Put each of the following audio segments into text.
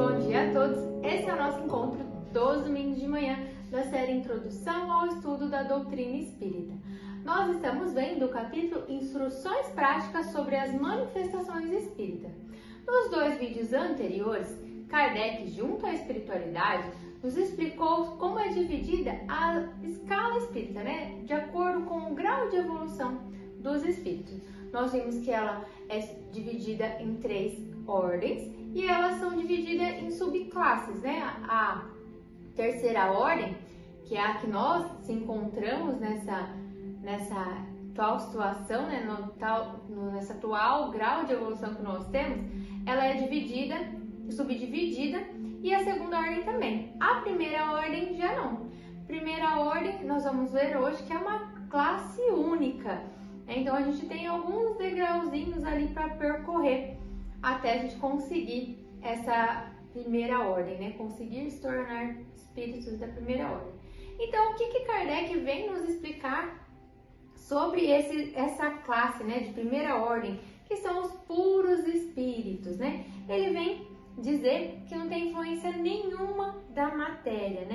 bom dia a todos! Esse é o nosso encontro dos domingos de manhã da série Introdução ao Estudo da Doutrina Espírita. Nós estamos vendo o capítulo Instruções Práticas sobre as Manifestações Espíritas. Nos dois vídeos anteriores, Kardec, junto à espiritualidade, nos explicou como é dividida a escala espírita, de acordo com o grau de evolução dos espíritos. Nós vimos que ela é dividida em 3 ordens e elas são divididas em subclasses, A terceira ordem, que é a que nós se encontramos nessa atual situação, nessa atual grau de evolução que nós temos, ela é subdividida, e a segunda ordem também. A primeira ordem já não. Primeira ordem nós vamos ver hoje que é uma classe única. Então a gente tem alguns degrauzinhos ali para percorrer até a gente conseguir essa primeira ordem, conseguir se tornar espíritos da primeira ordem. Então o que Kardec vem nos explicar sobre essa classe de primeira ordem, que são os puros espíritos, Ele vem dizer que não tem influência nenhuma da matéria,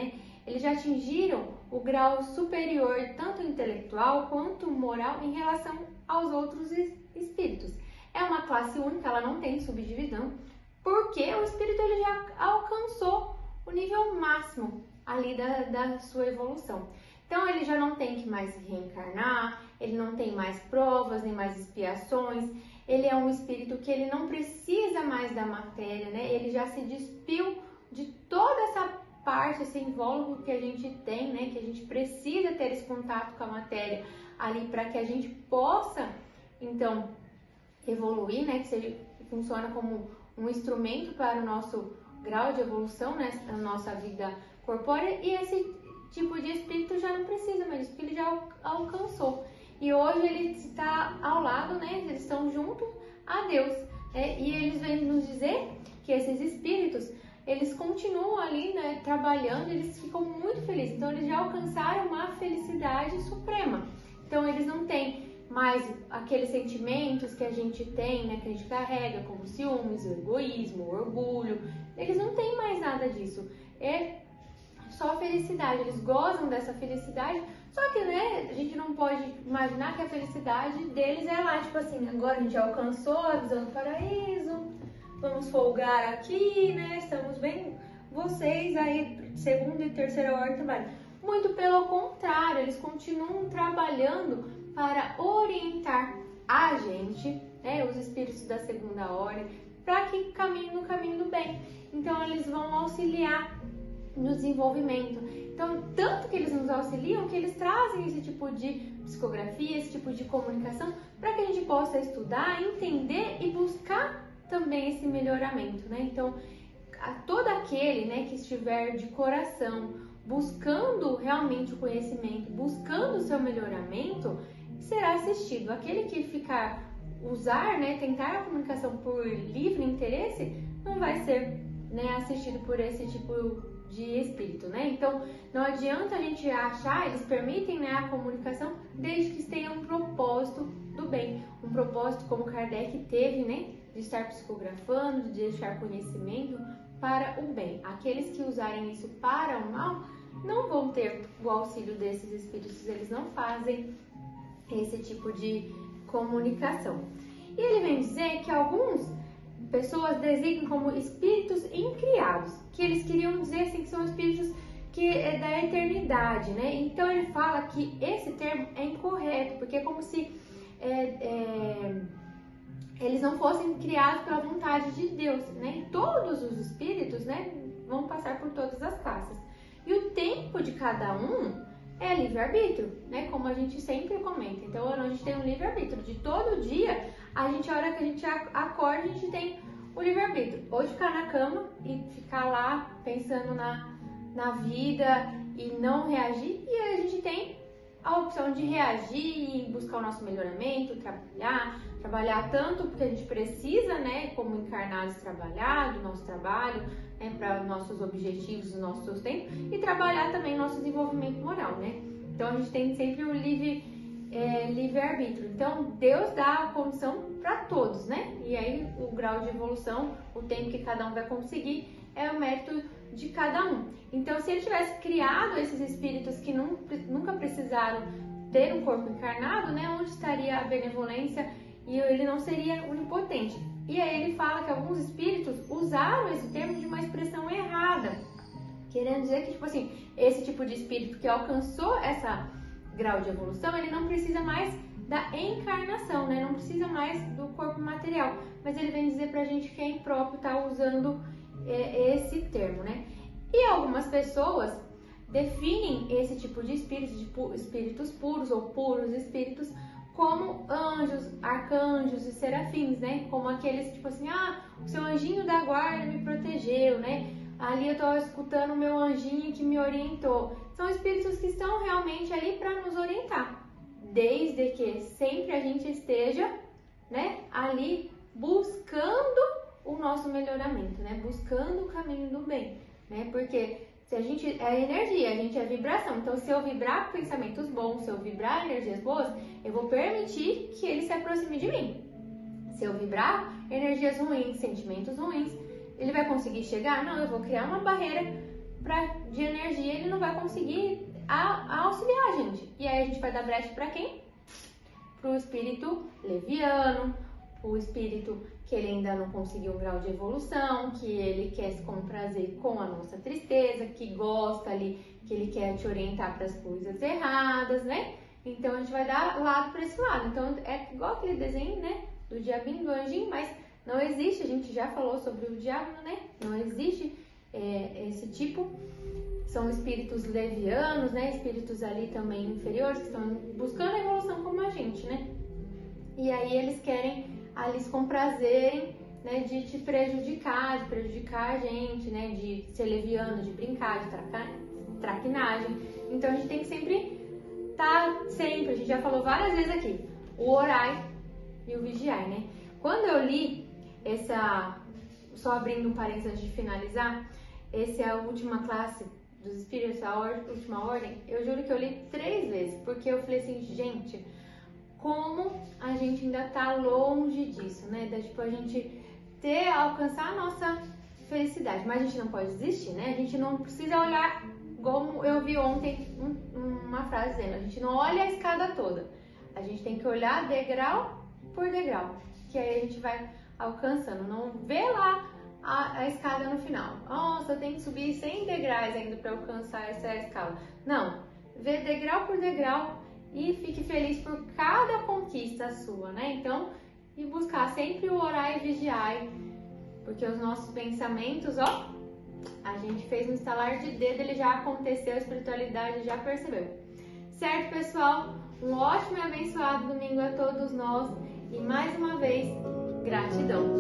Eles já atingiram o grau superior, tanto intelectual quanto moral, em relação aos outros espíritos. É uma classe única, ela não tem subdivisão, porque o espírito ele já alcançou o nível máximo ali da sua evolução. Então ele já não tem que mais reencarnar, ele não tem mais provas, nem mais expiações, ele é um espírito que ele não precisa mais da matéria, Ele já se despiu de toda essa parte, esse invólucro que a gente tem, que a gente precisa ter esse contato com a matéria ali para que a gente possa, então, evoluir, que funciona como um instrumento para o nosso grau de evolução, na nossa vida corpórea, e esse tipo de espírito já não precisa mais disso, porque ele já alcançou. E hoje ele está ao lado, eles estão junto a Deus, e eles vêm nos dizer que esses espíritos, eles continuam ali, trabalhando, eles ficam muito felizes. Então eles já alcançaram uma felicidade suprema. Então eles não têm mais aqueles sentimentos que a gente tem, que a gente carrega, como ciúmes, o egoísmo, o orgulho. Eles não têm mais nada disso. É só felicidade. Eles gozam dessa felicidade. Só que, a gente não pode imaginar que a felicidade deles é lá, tipo assim, agora a gente alcançou a visão do paraíso, vamos folgar aqui, estamos bem, vocês aí, segunda e terceira ordem trabalham. Muito pelo contrário, eles continuam trabalhando para orientar a gente, os espíritos da segunda ordem, para que caminhem no caminho do bem. Então eles vão auxiliar no desenvolvimento. Então, tanto que eles nos auxiliam, que eles trazem esse tipo de psicografia, esse tipo de comunicação, para que a gente possa estudar, entender e buscar também esse melhoramento, Então, todo aquele, que estiver de coração, buscando realmente o conhecimento, buscando o seu melhoramento, será assistido. Aquele que tentar a comunicação por livre interesse, não vai ser, assistido por esse tipo de espírito, Então, não adianta a gente achar, eles permitem, a comunicação, desde que tenha um propósito do bem, um propósito como Kardec teve, de estar psicografando, de deixar conhecimento para o bem. Aqueles que usarem isso para o mal, não vão ter o auxílio desses espíritos, eles não fazem esse tipo de comunicação. E ele vem dizer que algumas pessoas designam como espíritos incriados, que eles queriam dizer assim que são espíritos que é da eternidade, Então ele fala que esse termo é incorreto, porque é como se eles não fossem criados pela vontade de Deus, Todos os espíritos, vão passar por todas as classes. E o tempo de cada um é livre-arbítrio, Como a gente sempre comenta. Então a gente tem um livre-arbítrio de todo dia. A hora que a gente acorda, a gente tem o livre-arbítrio. Ou ficar na cama e ficar lá pensando na vida e não reagir. E aí a gente tem a opção de reagir e buscar o nosso melhoramento, trabalhar tanto porque a gente precisa, como encarnados, trabalhar do nosso trabalho, para nossos objetivos, o nosso sustento, e trabalhar também o nosso desenvolvimento moral, Então a gente tem sempre o livre-arbítrio. Então Deus dá a condição para todos, E aí o grau de evolução, o tempo que cada um vai conseguir, é o mérito de cada um. Então, se ele tivesse criado esses espíritos que nunca precisaram ter um corpo encarnado, né, onde estaria a benevolência e ele não seria onipotente? E aí ele fala que alguns espíritos usaram esse termo de uma expressão errada, querendo dizer que, tipo assim, esse tipo de espírito que alcançou essa grau de evolução, ele não precisa mais da encarnação, né? Não precisa mais do corpo material. Mas ele vem dizer pra gente que é impróprio estar usando esse termo, né? E algumas pessoas definem esse tipo de espíritos, espíritos puros ou puros espíritos, como anjos, arcanjos e serafins, né? Como aqueles, tipo assim, o seu anjinho da guarda me protegeu, né? Ali eu tô escutando o meu anjinho que me orientou. São espíritos que estão realmente ali para nos orientar, desde que sempre a gente esteja, né, ali buscando o nosso melhoramento, né? Buscando o caminho do bem, né? Porque se a gente é energia, a gente é vibração. Então, se eu vibrar pensamentos bons, se eu vibrar energias boas, eu vou permitir que ele se aproxime de mim. Se eu vibrar energias ruins, sentimentos ruins, ele vai conseguir chegar? Não, eu vou criar uma barreira de energia, ele não vai conseguir auxiliar a gente. E aí a gente vai dar brecha para quem? Para o espírito leviano, o espírito que ele ainda não conseguiu um grau de evolução, que ele quer se comprazer com a nossa tristeza, que gosta ali, que ele quer te orientar para as coisas erradas, né? Então a gente vai dar lado para esse lado. Então é igual aquele desenho, né? Do diabinho, do anjinho, mas não existe, a gente já falou sobre o diabo, né? Não existe esse tipo. São espíritos levianos, né? Espíritos ali também inferiores, que estão buscando a evolução como a gente, né? E aí eles querem ali se comprazerem, né? De te prejudicar, a gente, né? De ser leviano, de brincar, de traquinagem. Então a gente tem que sempre a gente já falou várias vezes aqui, o orai e o vigiai, né? Quando eu li só abrindo um parênteses antes de finalizar, essa é a última classe dos espíritos, a última ordem, eu juro que eu li 3 vezes, porque eu falei assim, gente, como a gente ainda tá longe disso, né? Tipo, a gente alcançar a nossa felicidade, mas a gente não pode desistir, né? A gente não precisa olhar, como eu vi ontem uma frase dizendo, a gente não olha a escada toda, a gente tem que olhar degrau por degrau, que aí a gente vai alcançando, não vê lá a escada no final. Nossa, eu tenho que subir 100 degraus ainda para alcançar essa escala. Não, vê degrau por degrau e fique feliz por cada conquista sua, né? Então, e buscar sempre o orar e vigiar, porque os nossos pensamentos, a gente fez um estalar de dedo, ele já aconteceu, a espiritualidade já percebeu. Certo, pessoal? Um ótimo e abençoado domingo a todos nós e mais uma vez, gratidão!